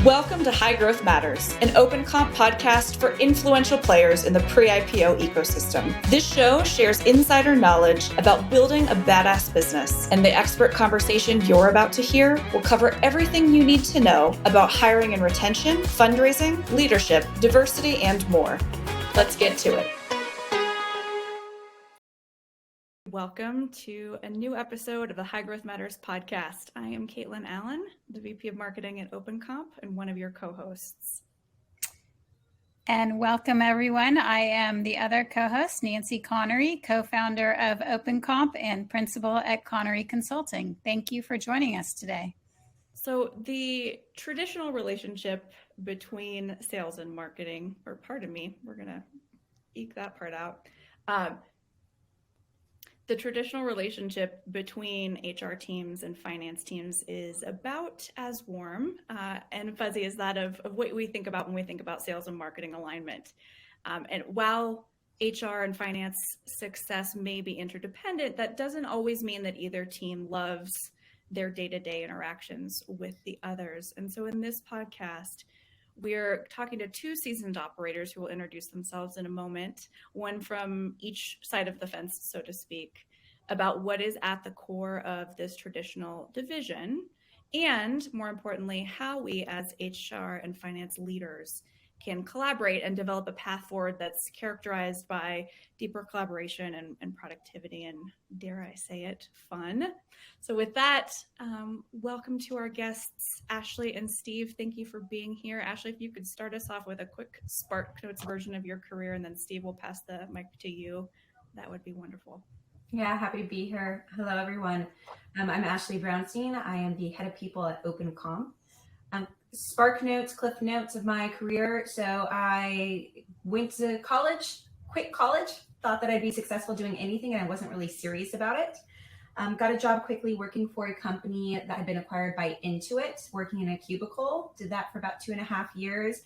Welcome to High Growth Matters, an OpenComp podcast for influential players in the pre-IPO ecosystem. This show shares insider knowledge about building a badass business, and the expert conversation you're about to hear will cover everything you need to know about hiring and retention, fundraising, leadership, diversity, and more. Let's get to it. Welcome to a new episode of the High Growth Matters podcast. I am Caitlin Allen, the VP of Marketing at OpenComp and one of your co-hosts. And welcome everyone. I am the other co-host, Nancy Connery, co-founder of OpenComp and principal at Connery Consulting. Thank you for joining us today. So the traditional relationship between sales and marketing, or pardon me, we're going to eke that part out. The traditional relationship between HR teams and finance teams is about as warm and fuzzy as that of what we think about when we think about sales and marketing alignment. And while HR and finance success may be interdependent, that doesn't always mean that either team loves their day-to-day interactions with the others. And so in this podcast, we're talking to two seasoned operators who will introduce themselves in a moment, one from each side of the fence, so to speak, about what is at the core of this traditional division, and more importantly, how we as HR and finance leaders can collaborate and develop a path forward that's characterized by deeper collaboration and productivity and, dare I say it, fun. So with that, welcome to our guests, Ashley and Steve. Thank you for being here. Ashley, if you could start us off with a quick Spark Notes version of your career, and then Steve will pass the mic to you. That would be wonderful. Yeah, happy to be here. Hello, everyone. I'm Ashley Brounstein. I am the head of people at OpenComp. Spark Notes, cliff notes of my career. So I went to college, quit college, thought that I'd be successful doing anything, and I wasn't really serious about it. Got a job quickly working for a company that had been acquired by Intuit, working in a cubicle. Did that for about 2.5 years.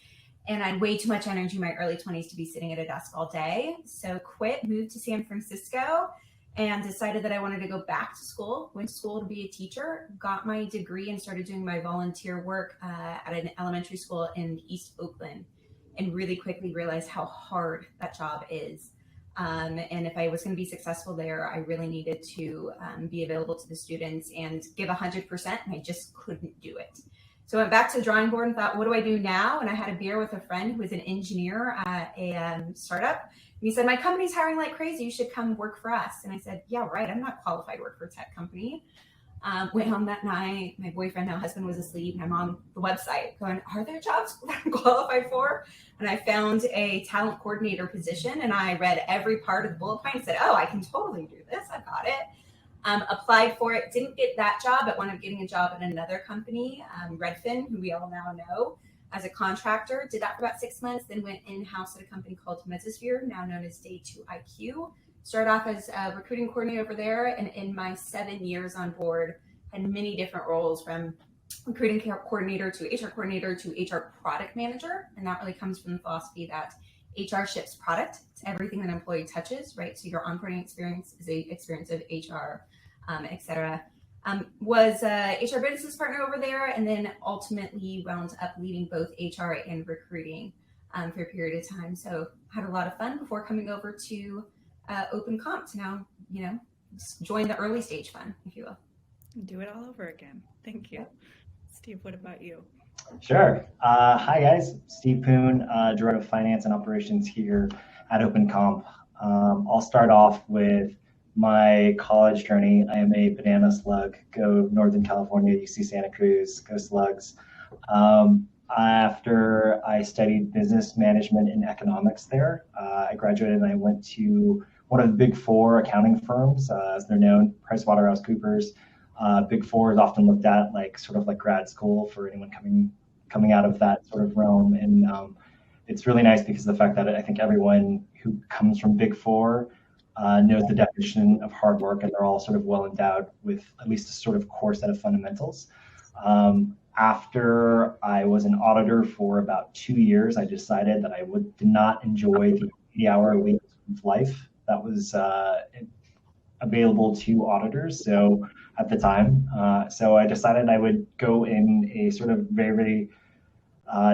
And I had way too much energy in my early 20s to be sitting at a desk all day. So quit, moved to San Francisco, and decided that I wanted to go back to school. Went to school to be a teacher, got my degree, and started doing my volunteer work at an elementary school in East Oakland, and really quickly realized how hard that job is. And if I was going to be successful there, I really needed to be available to the students and give 100%, and I just couldn't do it. So I went back to the drawing board and thought, what do I do now? And I had a beer with a friend who was an engineer at a startup. And he said, my company's hiring like crazy. You should come work for us. And I said, yeah, right. I'm not qualified to work for a tech company. Went home that night. My boyfriend, now husband, was asleep. And I'm on the website going, are there jobs that I'm qualified for? And I found a talent coordinator position. And I read every part of the bullet point and said, oh, I can totally do this. I've got it. Applied for it. Didn't get that job, but wound up getting a job at another company, Redfin, who we all now know, as a contractor. Did that for about 6 months, then went in-house at a company called Mesosphere, now known as Day 2 IQ. Started off as a recruiting coordinator over there, and in my 7 years on board, had many different roles, from recruiting coordinator to HR coordinator to HR product manager. And that really comes from the philosophy that HR ships product. It's everything that an employee touches, right? So your onboarding experience is a experience of HR, et cetera. Was a HR business partner over there, and then ultimately wound up leading both HR and recruiting for a period of time. So had a lot of fun before coming over to OpenComp to now, join the early stage fun, if you will. Do it all over again. Thank you. Steve, what about you? Sure. Hi, guys. Steve Poon, Director of Finance and Operations here at OpenComp. I'll start off with my college journey. I am a banana slug. Go Northern California, UC Santa Cruz, go Slugs. After I studied business management and economics there, I graduated and I went to one of the big four accounting firms, as they're known, PricewaterhouseCoopers. Big Four is often looked at like sort of like grad school for anyone coming out of that sort of realm. And it's really nice because of the fact that I think everyone who comes from Big Four knows the definition of hard work, and they're all sort of well endowed with at least a sort of core set of fundamentals. After I was an auditor for about 2 years, I decided that I did not enjoy the 80-hour-a-week life that was available to auditors. So at the time, so I decided I would go in a sort of very, very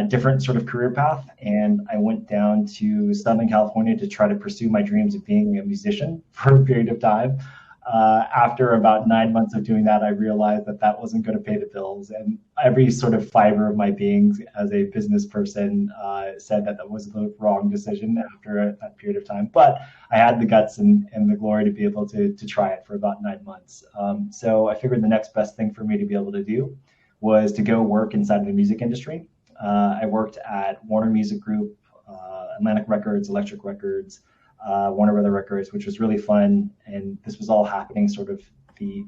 different sort of career path, and I went down to Southern California to try to pursue my dreams of being a musician for a period of time. After about 9 months of doing that, I realized that that wasn't going to pay the bills, and every sort of fiber of my being as a business person said that that was the wrong decision after that period of time. But I had the guts and the glory to be able to try it for about 9 months. So I figured the next best thing for me to be able to do was to go work inside of the music industry. I worked at Warner Music Group, Atlantic Records, Electric Records, Warner Brother Records, which was really fun. And this was all happening sort of the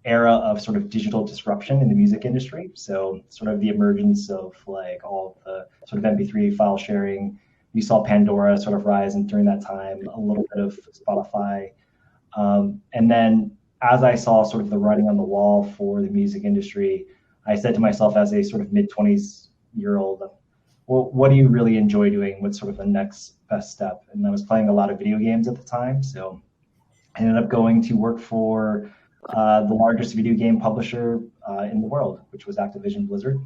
era of sort of digital disruption in the music industry. So sort of the emergence of like all of the sort of MP3 file sharing. You saw Pandora sort of rise and during that time, a little bit of Spotify. And then as I saw sort of the writing on the wall for the music industry, I said to myself as a sort of mid-20s-year-old, well, what do you really enjoy doing? What's sort of the next best step? And I was playing a lot of video games at the time. So I ended up going to work for the largest video game publisher in the world, which was Activision Blizzard.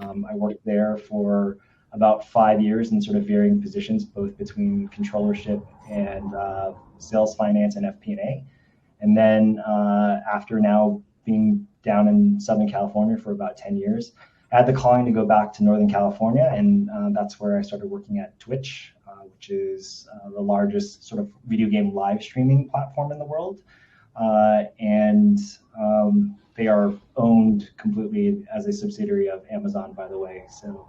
I worked there for about 5 years in sort of varying positions, both between controllership and sales, finance, and FP&A. And then after now being down in Southern California for about 10 years, I had the calling to go back to Northern California, and that's where I started working at Twitch, which is the largest sort of video game live streaming platform in the world. And they are owned completely as a subsidiary of Amazon, by the way. So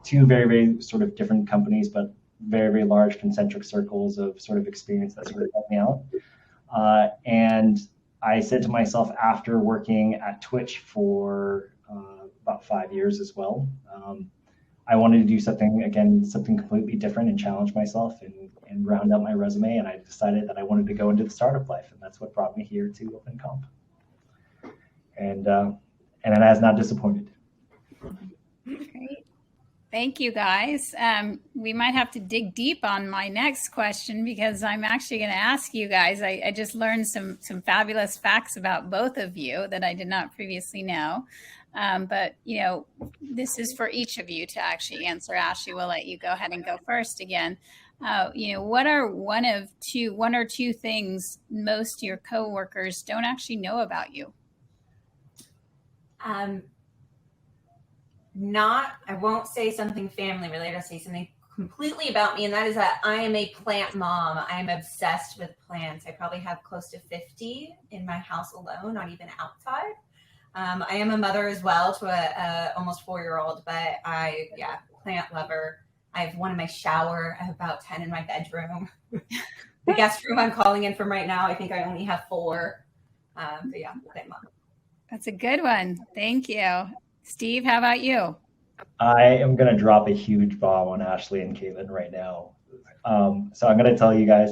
two very, very sort of different companies, but very, very large concentric circles of sort of experience that sort of helped me out. And I said to myself after working at Twitch for about 5 years as well, I wanted to do something completely different and challenge myself and round out my resume. And I decided that I wanted to go into the startup life, and that's what brought me here to OpenComp. And it has not disappointed. Great. Thank you, guys. We might have to dig deep on my next question because I'm actually going to ask you guys. I just learned some fabulous facts about both of you that I did not previously know. But, you know, this is for each of you to actually answer. Ashley, we'll let you go ahead and go first again. You know, what are one or two things most of your coworkers don't actually know about you? I won't say something family related. I'll say something completely about me, and that is that I am a plant mom. I am obsessed with plants. I probably have close to 50 in my house alone, not even outside. I am a mother as well to a almost 4-year-old, but plant lover. I have one in my shower. I have about 10 in my bedroom. The guest room I'm calling in from right now, I think I only have 4. But yeah, plant mom. That's a good one. Thank you. Steve, how about you? I am going to drop a huge bomb on Ashley and Caitlin right now. So I'm going to tell you guys,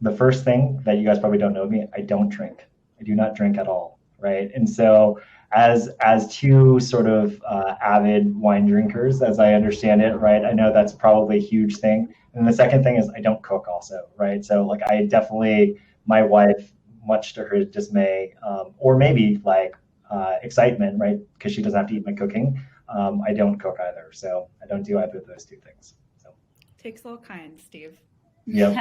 the first thing that you guys probably don't know of me, I don't drink. I do not drink at all, right? And so as two sort of avid wine drinkers, as I understand it, right, I know that's probably a huge thing. And the second thing is I don't cook also, right? So like I definitely, my wife, much to her dismay, or maybe like excitement, right? Because she doesn't have to eat my cooking. I don't cook either, so I don't do either of those two things. So takes all kinds, Steve. Yep.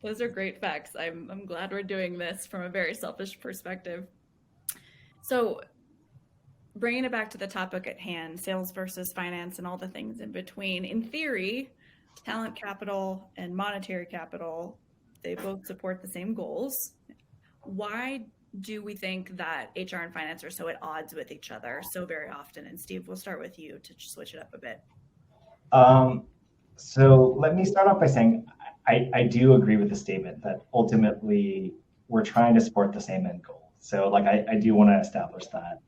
Those are great facts. I'm glad we're doing this from a very selfish perspective. So bringing it back to the topic at hand, sales versus finance and all the things in between. In theory, talent capital and monetary capital, they both support the same goals. Why do we think that HR and finance are so at odds with each other so very often? And Steve, we'll start with you to switch it up a bit. So let me start off by saying I do agree with the statement that ultimately we're trying to support the same end goal. So like I do want to establish that.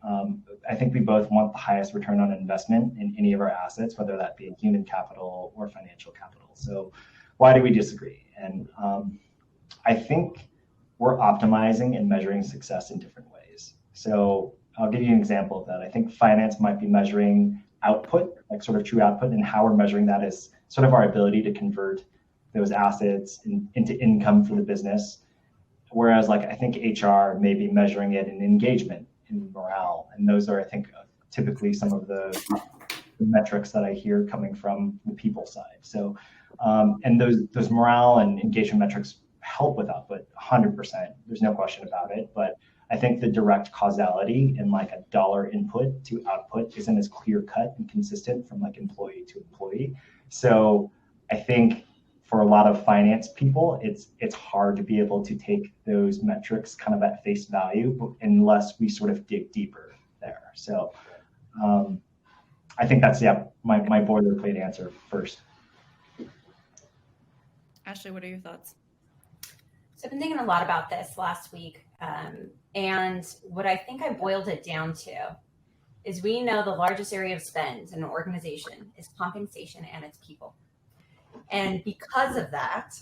I think we both want the highest return on investment in any of our assets, whether that be human capital or financial capital. So why do we disagree? And I think we're optimizing and measuring success in different ways. So I'll give you an example of that. I think finance might be measuring output, like sort of true output, and how we're measuring that is sort of our ability to convert those assets into income for the business. Whereas like I think HR may be measuring it in engagement, in morale. And those are, I think, typically some of the metrics that I hear coming from the people side. So, and those morale and engagement metrics help with output 100%. There's no question about it. But I think the direct causality in like a dollar input to output isn't as clear cut and consistent from like employee to employee. So I think for a lot of finance people, it's hard to be able to take those metrics kind of at face value unless we sort of dig deeper there. So I think that's, my boilerplate answer first. Ashley, what are your thoughts? So I've been thinking a lot about this last week. And what I think I boiled it down to is we know the largest area of spend in an organization is compensation and its people. And because of that,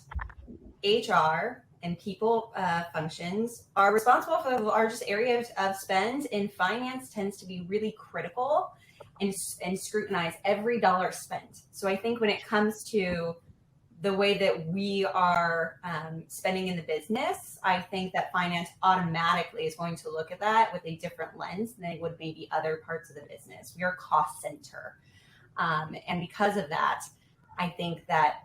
HR and people functions are responsible for the largest area of spend, and finance tends to be really critical and scrutinize every dollar spent. So I think when it comes to the way that we are spending in the business, I think that finance automatically is going to look at that with a different lens than they would maybe other parts of the business. We are cost center. And because of that, I think that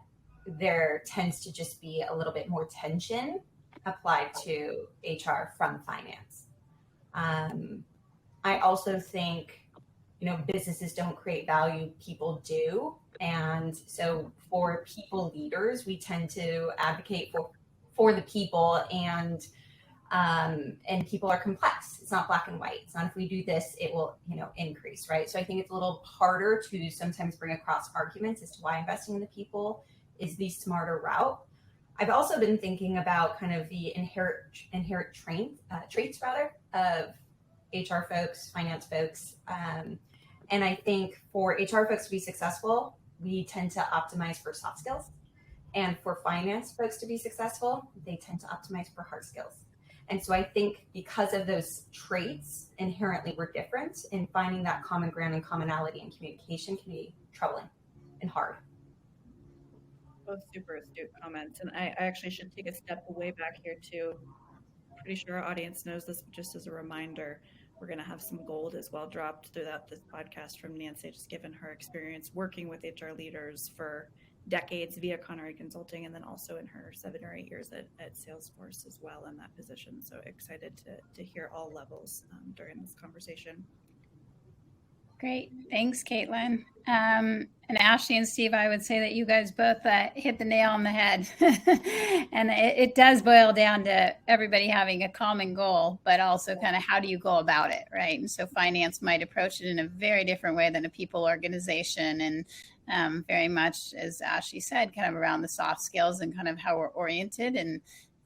there tends to just be a little bit more tension applied to HR from finance. I also think, businesses don't create value, people do. And so for people leaders, we tend to advocate for the people, and people are complex. It's not black and white. It's not if we do this, it will, increase, right? So I think it's a little harder to sometimes bring across arguments as to why investing in the people is the smarter route. I've also been thinking about kind of the inherent traits of HR folks, finance folks. And I think for HR folks to be successful, we tend to optimize for soft skills. And for finance folks to be successful, they tend to optimize for hard skills. And so I think because of those traits, inherently we're different, and finding that common ground and commonality in communication can be troubling and hard. Both super astute comments. And I actually should take a step way back here too. Pretty sure our audience knows this, but just as a reminder, we're going to have some gold as well dropped throughout this podcast from Nancy, just given her experience working with HR leaders for decades via Connery Consulting, and then also in her 7 or 8 years at Salesforce as well in that position. So excited to hear all levels during this conversation. Great. Thanks, Caitlin. And Ashley and Steve, I would say that you guys both hit the nail on the head. And it does boil down to everybody having a common goal, but also kind of how do you go about it, right? And so finance might approach it in a very different way than a people organization, and very much, as Ashley said, kind of around the soft skills and kind of how we're oriented. And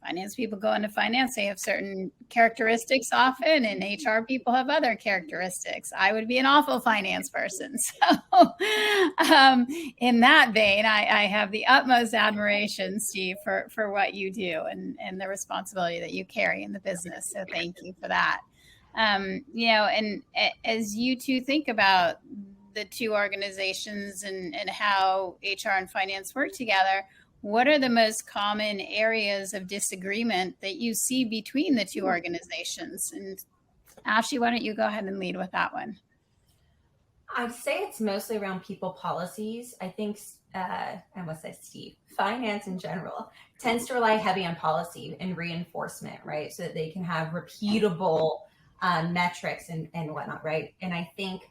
finance people go into finance, they have certain characteristics often, and HR people have other characteristics. I would be an awful finance person. So in that vein, I have the utmost admiration, Steve, for what you do and the responsibility that you carry in the business. So thank you for that. And as you two think about the two organizations and how HR and finance work together, what are the most common areas of disagreement that you see between the two organizations? And Ashley, why don't you go ahead and lead with that one? I'd say it's mostly around people policies. I think, I must say Steve, finance in general tends to rely heavy on policy and reinforcement, right? So that they can have repeatable metrics and whatnot, right? And I think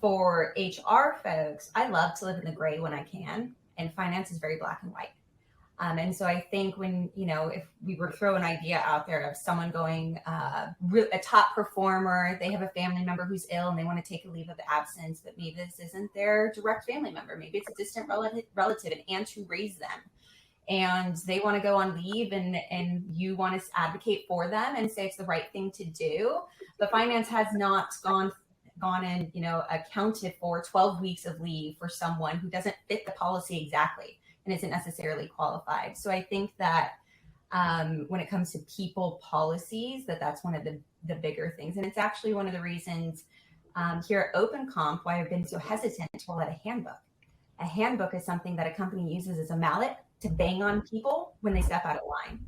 for HR folks, I love to live in the gray when I can, and finance is very black and white. And so I think when, if we were to throw an idea out there of someone going, a top performer, they have a family member who's ill and they want to take a leave of absence, but maybe this isn't their direct family member. Maybe it's a distant relative, an aunt who raised them, and they want to go on leave, and you want to advocate for them and say it's the right thing to do. But finance has not gone and, accounted for 12 weeks of leave for someone who doesn't fit the policy exactly and isn't necessarily qualified. So I think that when it comes to people policies, that's one of the bigger things. And it's actually one of the reasons here at OpenComp why I've been so hesitant to roll out a handbook. A handbook is something that a company uses as a mallet to bang on people when they step out of line.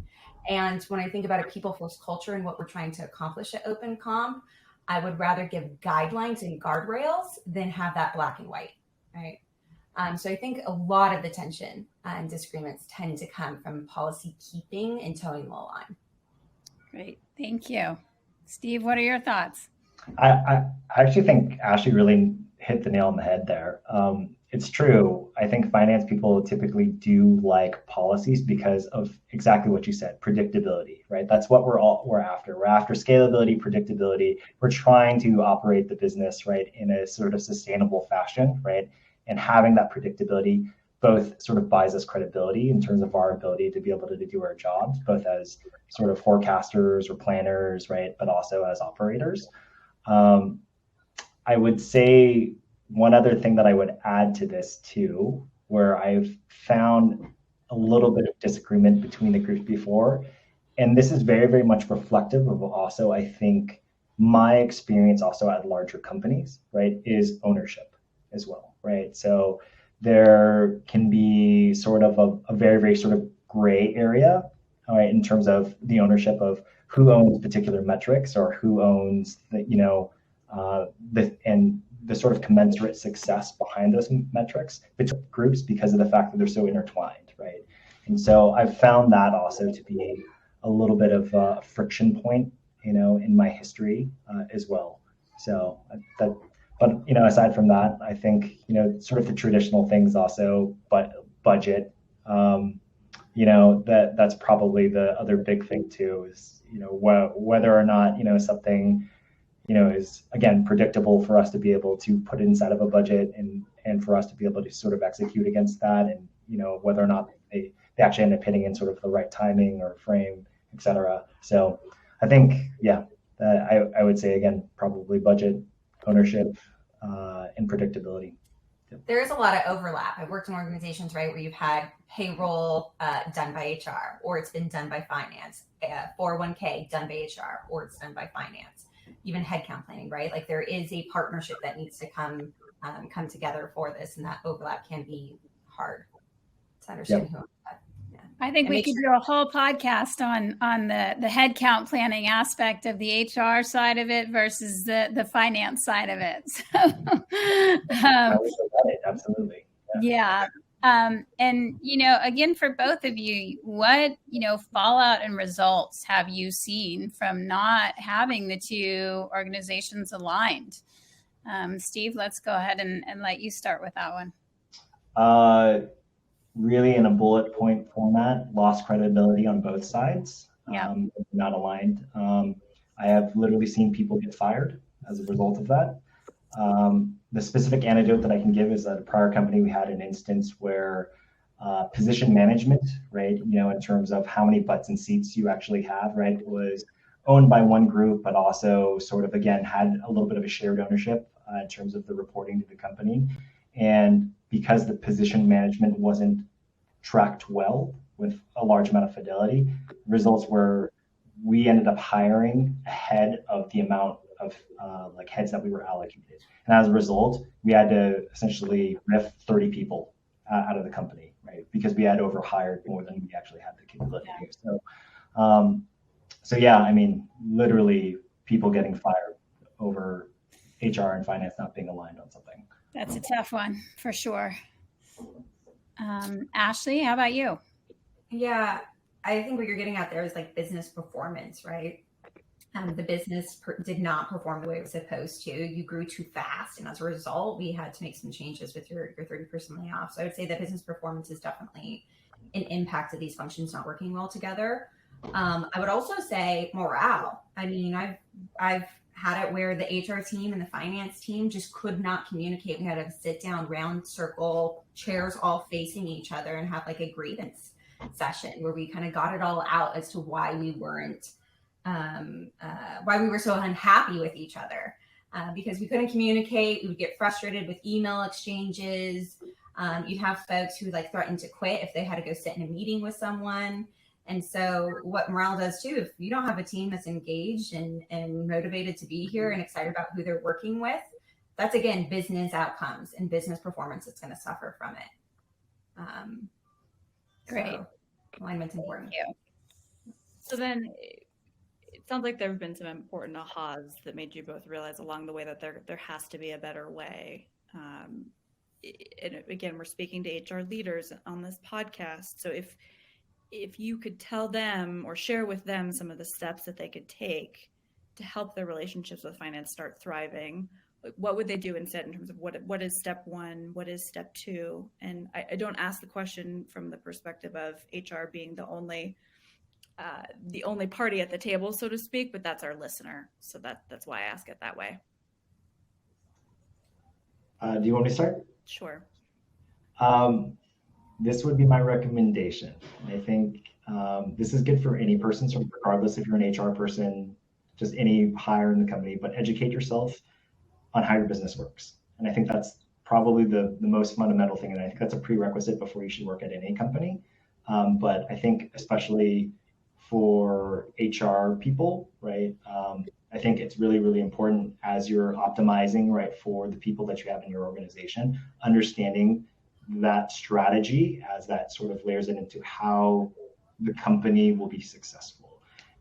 And when I think about a people-first culture and what we're trying to accomplish at OpenComp, I would rather give guidelines and guardrails than have that black and white, right? So I think a lot of the tension and disagreements tend to come from policy keeping and towing the line. Great. Thank you. Steve, what are your thoughts? I actually think Ashley really hit the nail on the head there. It's true. I think finance people typically do like policies because of exactly what you said, predictability, right? That's what we're after. We're after scalability, predictability. We're trying to operate the business, right, in a sort of sustainable fashion, right? And having that predictability both sort of buys us credibility in terms of our ability to be able to do our jobs, both as sort of forecasters or planners, right, but also as operators. I would say one other thing that I would add to this too, where I've found a little bit of disagreement between the groups before, and this is very, very much reflective of also, I think, my experience also at larger companies, right, is ownership as well, right? So there can be sort of a very, very sort of gray area, all right, in terms of the ownership of who owns particular metrics or who owns the sort of commensurate success behind those metrics between groups because of the fact that they're so intertwined, right? And so I've found that also to be a little bit of a friction point, in my history as well. So but aside from that, I think sort of the traditional things also, but budget, that's probably the other big thing too is whether or not something is again predictable for us to be able to put inside of a budget and for us to be able to sort of execute against that, and whether or not they actually end up hitting in sort of the right timing or frame, etc. So I think I would say again probably budget, ownership, and predictability. There is a lot of overlap. I've worked in organizations, right, where you've had payroll done by HR, or it's been done by finance, 401k done by HR, or it's done by finance, even headcount planning, right? Like there is a partnership that needs to come together for this, and that overlap can be hard to understand. Yep. I think we could do a whole podcast on the headcount planning aspect of the HR side of it versus the finance side of it. Absolutely. Yeah. And, again, for both of you, what, fallout and results have you seen from not having the two organizations aligned? Steve, let's go ahead and let you start with that one. Really in a bullet point format, lost credibility on both sides. Yeah. Not aligned. I have literally seen people get fired as a result of that. The specific anecdote that I can give is that a prior company, we had an instance where position management, right, in terms of how many butts and seats you actually have, right, was owned by one group, but also sort of, again, had a little bit of a shared ownership in terms of the reporting to the company. And because the position management wasn't tracked well with a large amount of fidelity, results were we ended up hiring ahead of the amount of heads that we were allocated. And as a result, we had to essentially RIF 30 people out of the company, right? Because we had overhired more than we actually had the capability to do. So yeah, I mean, literally people getting fired over HR and finance not being aligned on something. That's a tough one for sure. Ashley, how about you? Yeah, I think what you're getting at there is like business performance, right? The business did not perform the way it was supposed to. You grew too fast. And as a result, we had to make some changes with your 30% layoff. So I would say that business performance is definitely an impact of these functions not working well together. I would also say morale. I mean, I've had it where the HR team and the finance team just could not communicate. We had a sit down round circle, chairs all facing each other, and have like a grievance session where we kind of got it all out as to why we weren't, why we were so unhappy with each other, because we couldn't communicate. We would get frustrated with email exchanges. You'd have folks who like threatened to quit if they had to go sit in a meeting with someone. And so what morale does too, if you don't have a team that's engaged and motivated to be here and excited about who they're working with, that's again, business outcomes and business performance that's going to suffer from it. Great. So alignment's important. Thank you. So then Sounds like there have been some important ahas that made you both realize along the way that there has to be a better way. And again, we're speaking to HR leaders on this podcast. So if you could tell them or share with them some of the steps that they could take to help their relationships with finance start thriving, what would they do instead in terms of what is step one, what is step two? And I don't ask the question from the perspective of HR being the only party at the table, so to speak, but that's our listener. So that's why I ask it that way. Do you want me to start? Sure. This would be my recommendation. I think this is good for any person, so regardless if you're an HR person, just any hire in the company, but educate yourself on how your business works. And I think that's probably the most fundamental thing, and I think that's a prerequisite before you should work at any company. But I think especially for HR people, right? I think it's really, really important as you're optimizing, right, for the people that you have in your organization, understanding that strategy as that sort of layers it into how the company will be successful.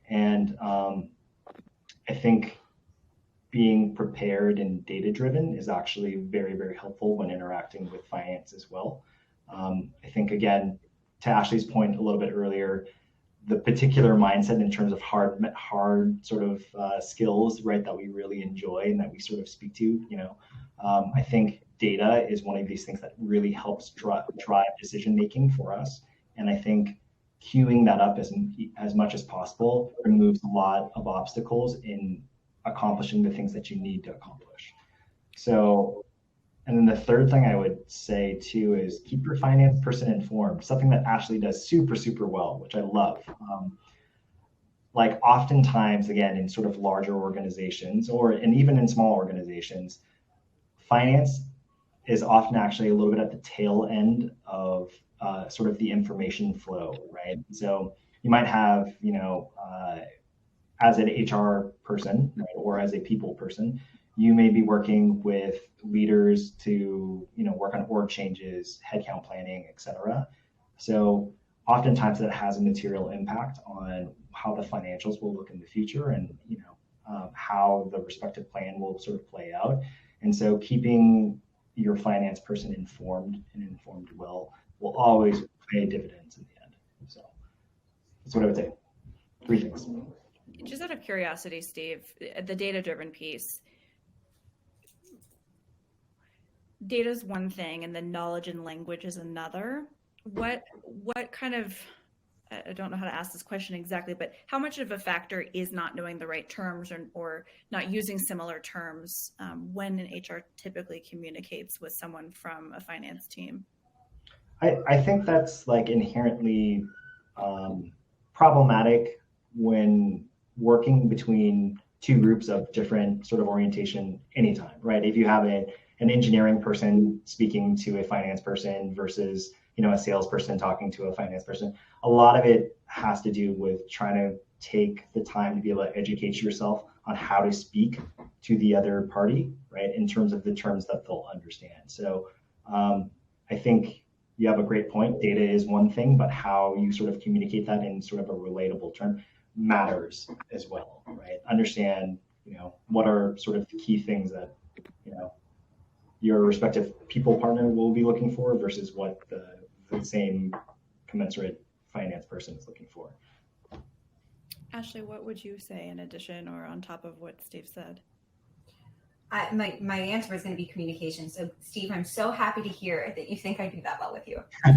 And I think being prepared and data-driven is actually very, very helpful when interacting with finance as well. I think, again, to Ashley's point a little bit earlier, the particular mindset in terms of hard sort of skills, right, that we really enjoy and that we sort of speak to, I think data is one of these things that really helps drive decision making for us. And I think queuing that up as much as possible removes a lot of obstacles in accomplishing the things that you need to accomplish. So, and then the third thing I would say too is keep your finance person informed, something that Ashley does super, super well, which I love. Like oftentimes, again, in sort of larger organizations and even in small organizations, finance is often actually a little bit at the tail end of sort of the information flow, right? So you might have, as an HR person, right, or as a people person, you may be working with leaders to, work on org changes, headcount planning, et cetera. So oftentimes that has a material impact on how the financials will look in the future and, how the respective plan will sort of play out. And so keeping your finance person informed well will always pay dividends in the end. So that's what I would say. 3 things. Just out of curiosity, Steve, the data-driven piece, data is one thing and the knowledge and language is another. What kind of, I don't know how to ask this question exactly, but how much of a factor is not knowing the right terms or not using similar terms when an HR typically communicates with someone from a finance team? I think that's like inherently problematic when working between 2 groups of different sort of orientation anytime, right? If you have an engineering person speaking to a finance person versus, a salesperson talking to a finance person, a lot of it has to do with trying to take the time to be able to educate yourself on how to speak to the other party, right? In terms of the terms that they'll understand. So I think you have a great point. Data is one thing, but how you sort of communicate that in sort of a relatable term matters as well, right? Understand, what are sort of the key things that, your respective people partner will be looking for versus what the same commensurate finance person is looking for. Ashley, what would you say in addition or on top of what Steve said? My answer is going to be communication. So, Steve, I'm so happy to hear that you think I do that well with you. I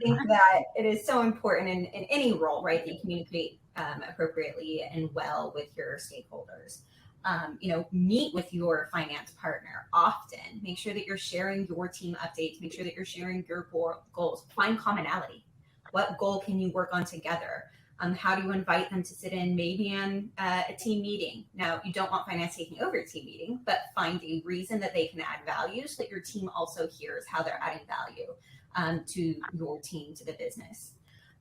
think that it is so important in any role, right, that you communicate appropriately and well with your stakeholders. Meet with your finance partner often. Make sure that you're sharing your team updates. Make sure that you're sharing your goals. Find commonality. What goal can you work on together? How do you invite them to sit in maybe on a team meeting? Now, you don't want finance taking over a team meeting, but find a reason that they can add value so that your team also hears how they're adding value to your team, to the business.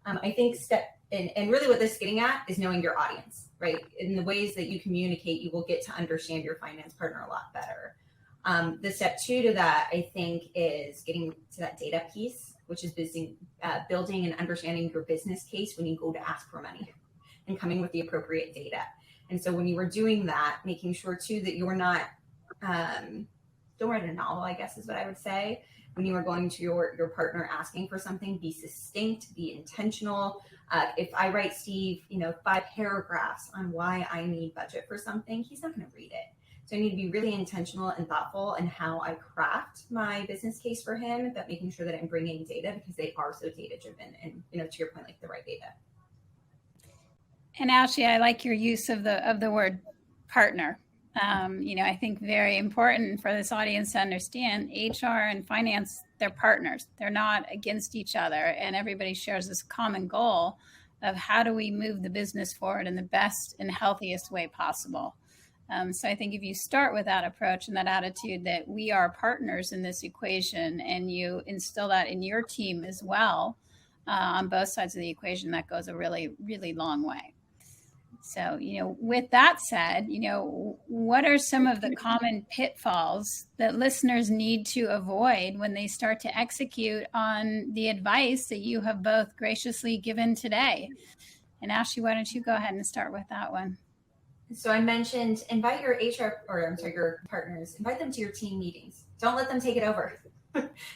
I think and really what this is getting at is knowing your audience, right? In the ways that you communicate, you will get to understand your finance partner a lot better. The step 2 to that, I think, is getting to that data piece, which is building and understanding your business case when you go to ask for money. and coming with the appropriate data. And so when you were doing that, making sure too that you're not, don't write a novel, I guess is what I would say. When you are going to your partner asking for something, be succinct, be intentional. If I write Steve, 5 paragraphs on why I need budget for something, he's not going to read it. So I need to be really intentional and thoughtful in how I craft my business case for him, but making sure that I'm bringing data because they are so data driven and, to your point, like the right data. And Ashley, I like your use of the word partner. I think very important for this audience to understand HR and finance, they're partners. They're not against each other. And everybody shares this common goal of how do we move the business forward in the best and healthiest way possible. So I think if you start with that approach and that attitude that we are partners in this equation, and you instill that in your team as well, on both sides of the equation, that goes a really, really long way. So, with that said, what are some of the common pitfalls that listeners need to avoid when they start to execute on the advice that you have both graciously given today? And Ashley, why don't you go ahead and start with that one? So I mentioned invite your your partners, invite them to your team meetings. Don't let them take it over.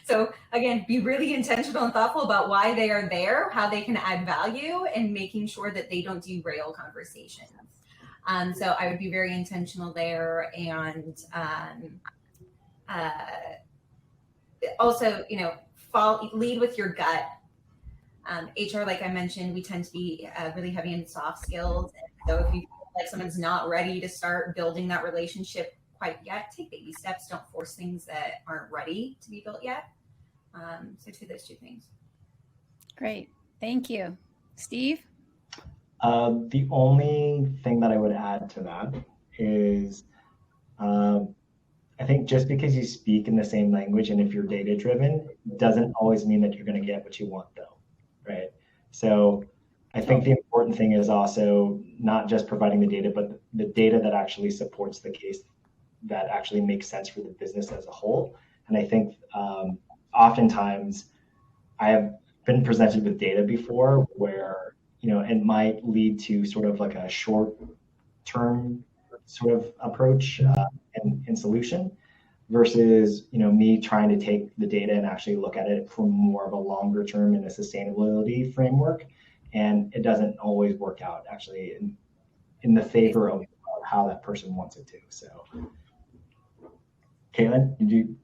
So again, be really intentional and thoughtful about why they are there, how they can add value, and making sure that they don't derail conversations. So I would be very intentional there, and also, lead with your gut. HR, like I mentioned, we tend to be really heavy in soft skills. So if you feel like someone's not ready to start building that relationship quite yet, take baby steps. Don't force things that aren't ready to be built yet. So to those 2 things. Great. Thank you. Steve? The only thing that I would add to that is I think just because you speak in the same language and if you're data driven doesn't always mean that you're going to get what you want though, right? So I think the important thing is also not just providing the data, but the data that actually supports the case that actually makes sense for the business as a whole. And I think oftentimes I have been presented with data before where, it might lead to sort of like a short-term sort of approach and solution versus, me trying to take the data and actually look at it from more of a longer term in a sustainability framework. And it doesn't always work out actually in the favor of how that person wants it to. So, Caitlin, did you?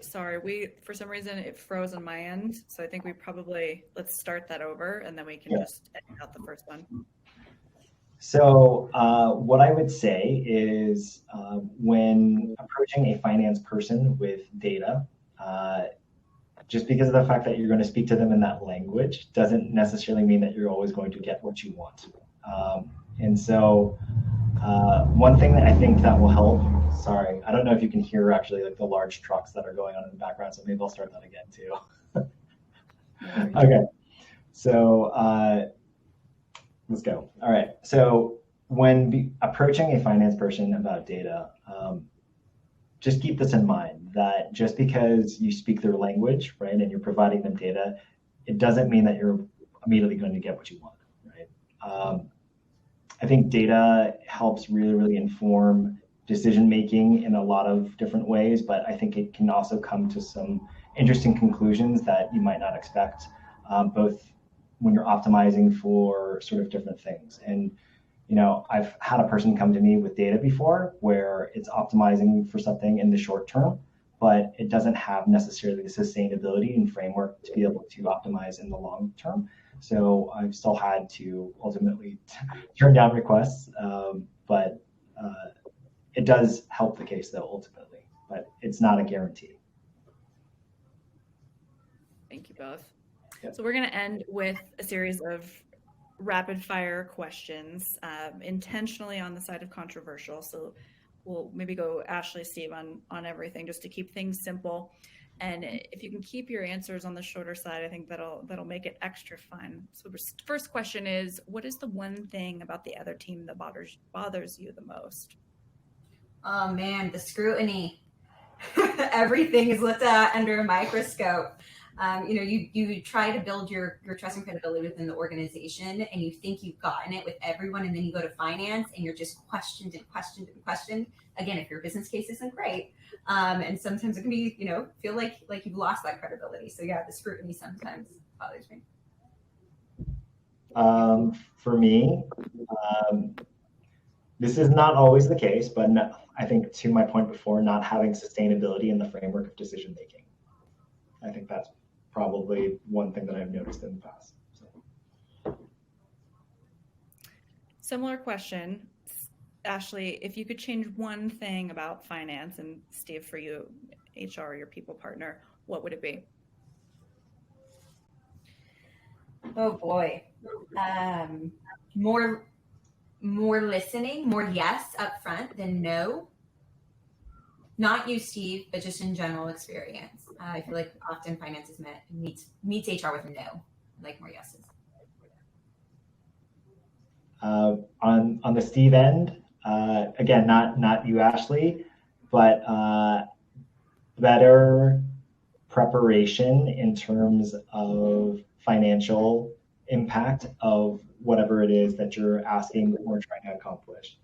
Sorry, for some reason it froze on my end. So I think let's start that over and then we can just edit out the first one. So what I would say is when approaching a finance person with data, just because of the fact that you're going to speak to them in that language doesn't necessarily mean that you're always going to get what you want. And so one thing that I think that will help, sorry, I don't know if you can hear actually like the large trucks that are going on in the background, so maybe I'll start that again too. Okay, so let's go. All right, so when approaching a finance person about data, just keep this in mind that just because you speak their language, right, and you're providing them data, it doesn't mean that you're immediately going to get what you want, right? I think data helps really, really inform decision-making in a lot of different ways, but I think it can also come to some interesting conclusions that you might not expect, both when you're optimizing for sort of different things. And, I've had a person come to me with data before where it's optimizing for something in the short term, but it doesn't have necessarily the sustainability and framework to be able to optimize in the long term. So I've still had to ultimately turn down requests, but it does help the case though, ultimately, but it's not a guarantee. Thank you both. Yep. So we're going to end with a series of rapid fire questions, intentionally on the side of controversial. So we'll maybe go Ashley, Steve on everything just to keep things simple. And if you can keep your answers on the shorter side, I think that'll make it extra fun. So first question is, what is the one thing about the other team that bothers you the most? Oh man, the scrutiny. Everything is looked at under a microscope. You try to build your trust and credibility within the organization, and you think you've gotten it with everyone, and then you go to finance and you're just questioned and questioned and questioned. Again, if your business case isn't great, and sometimes it can be, feel like you've lost that credibility. So yeah, the scrutiny sometimes bothers me. For me, this is not always the case, but I think to my point before, not having sustainability in the framework of decision making. I think that's probably one thing that I've noticed in the past. So. Similar question, Ashley, if you could change one thing about finance, and Steve, for you, HR, your people partner, what would it be? Oh boy. More listening, more yes up front than no. Not you, Steve, but just in general experience. I feel like often finance is meets HR with a no, like more yeses. On the Steve end, again, not you, Ashley, but better preparation in terms of financial impact of whatever it is that you're asking or trying to accomplish.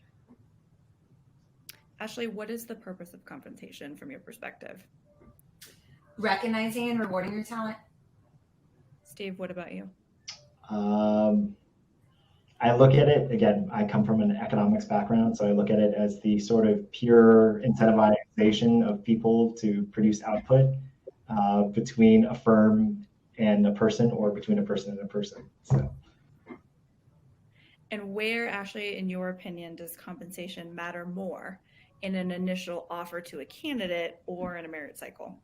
Ashley, what is the purpose of compensation from your perspective? Recognizing and rewarding your talent. Steve, what about you? I look at it, again, I come from an economics background, so I look at it as the sort of pure incentivization of people to produce output between a firm and a person, or between a person and a person. So. And where, Ashley, in your opinion, does compensation matter more, in an initial offer to a candidate or in a merit cycle?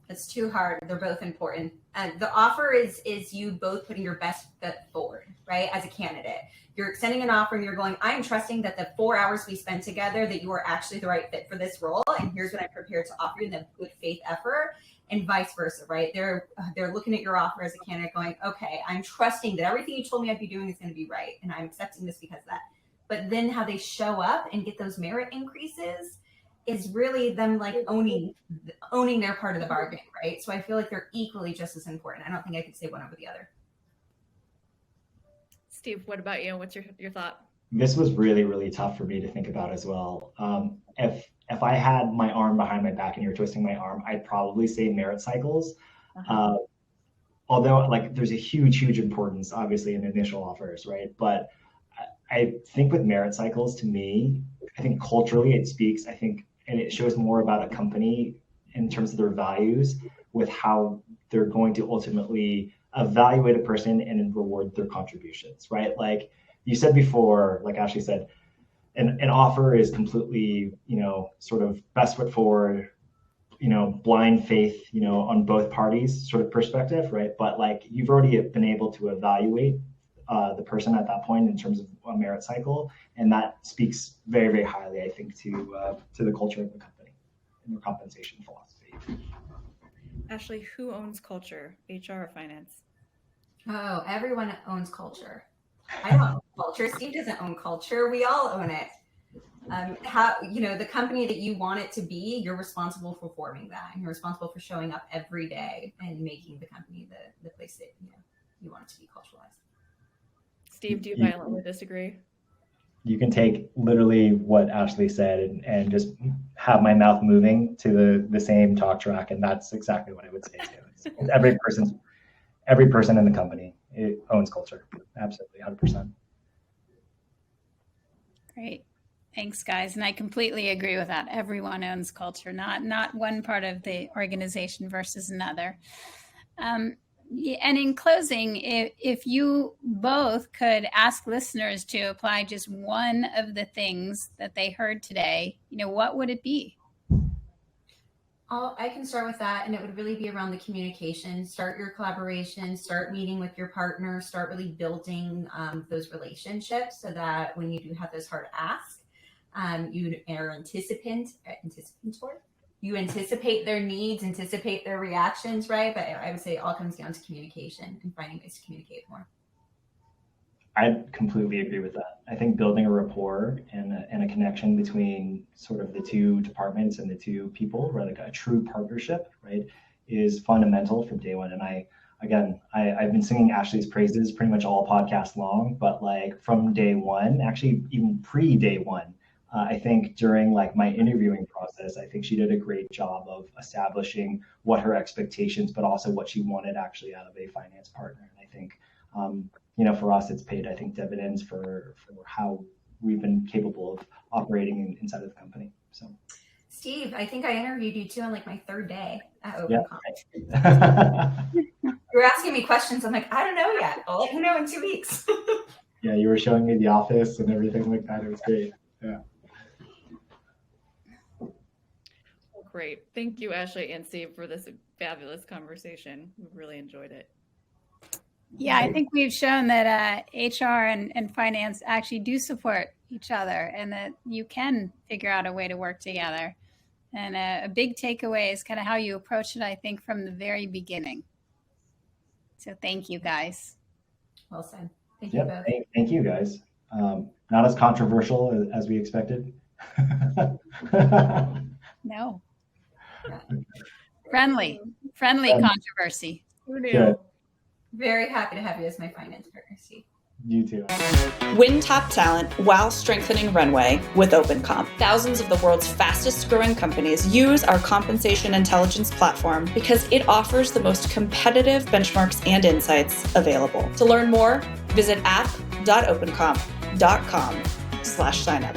It's too hard. They're both important. And the offer is you both putting your best foot forward, right? As a candidate, you're sending an offer and you're going, I'm trusting that the 4 hours we spent together, that you are actually the right fit for this role. And here's what I'm prepared to offer you, the good faith effort, and vice versa, right? They're looking at your offer as a candidate going, okay, I'm trusting that everything you told me I'd be doing is going to be right. And I'm accepting this because of that. But then how they show up and get those merit increases is really them like owning their part of the bargain, right? So I feel like they're equally just as important. I don't think I could say one over the other. Steve, what about you? What's your thought? This was really, really tough for me to think about as well. If I had my arm behind my back and you're twisting my arm, I'd probably say merit cycles. Although like there's a huge importance, obviously, in initial offers, right? But I think with merit cycles, to me, I think culturally it speaks, I think, and it shows more about a company in terms of their values with how they're going to ultimately evaluate a person and reward their contributions, right? Like you said before, like Ashley said, an offer is completely, sort of best foot forward, blind faith, on both parties sort of perspective, right? But like you've already been able to evaluate the person at that point in terms of a merit cycle, and that speaks very, very highly, I think, to the culture of the company and their compensation philosophy. Ashley, who owns culture, HR or finance? Oh, everyone owns culture. I don't own culture. Steve doesn't own culture. We all own it. The company that you want it to be, you're responsible for forming that, and you're responsible for showing up every day and making the company the place that you want it to be culturalized. Steve, do you violently disagree? You can take literally what Ashley said and just have my mouth moving to the same talk track, and that's exactly what I would say too. Every person in the company, it owns culture, absolutely, 100%. Great. Thanks, guys. And I completely agree with that. Everyone owns culture, not one part of the organization versus another. And in closing, if you both could ask listeners to apply just one of the things that they heard today, what would it be? I can start with that, and it would really be around the communication. Start your collaboration, start meeting with your partner, start really building those relationships so that when you do have those hard asks, you are you anticipate their needs, anticipate their reactions, right? But I would say it all comes down to communication and finding ways to communicate more. I completely agree with that. I think building a rapport and a connection between sort of the two departments and the two people, right, like a true partnership, right, is fundamental from day one. And I've been singing Ashley's praises pretty much all podcast long, but like from day one, actually even pre-day one, I think during like my interviewing process, I think she did a great job of establishing what her expectations, but also what she wanted actually out of a finance partner. And I think, for us, it's paid, I think, dividends for how we've been capable of operating inside of the company. So, Steve, I think I interviewed you too on like my third day at OpenComp. Yeah. You were asking me questions. I'm like, I don't know yet. I'll let you know in 2 weeks. Yeah, you were showing me the office and everything like that. It was great. Yeah. Great. Thank you, Ashley and Steve, for this fabulous conversation. We really enjoyed it. Yeah, I think we've shown that HR and finance actually do support each other, and that you can figure out a way to work together. And a big takeaway is kind of how you approach it, I think, from the very beginning. So thank you, guys. Well said. Thank you both. Thank you, guys. Not as controversial as we expected. No. Friendly controversy. Who knew? Good. Very happy to have you as my finance partner, Steve. You too. Win top talent while strengthening runway with OpenComp. Thousands of the world's fastest growing companies use our compensation intelligence platform because it offers the most competitive benchmarks and insights available. To learn more, visit app.opencomp.com/signup.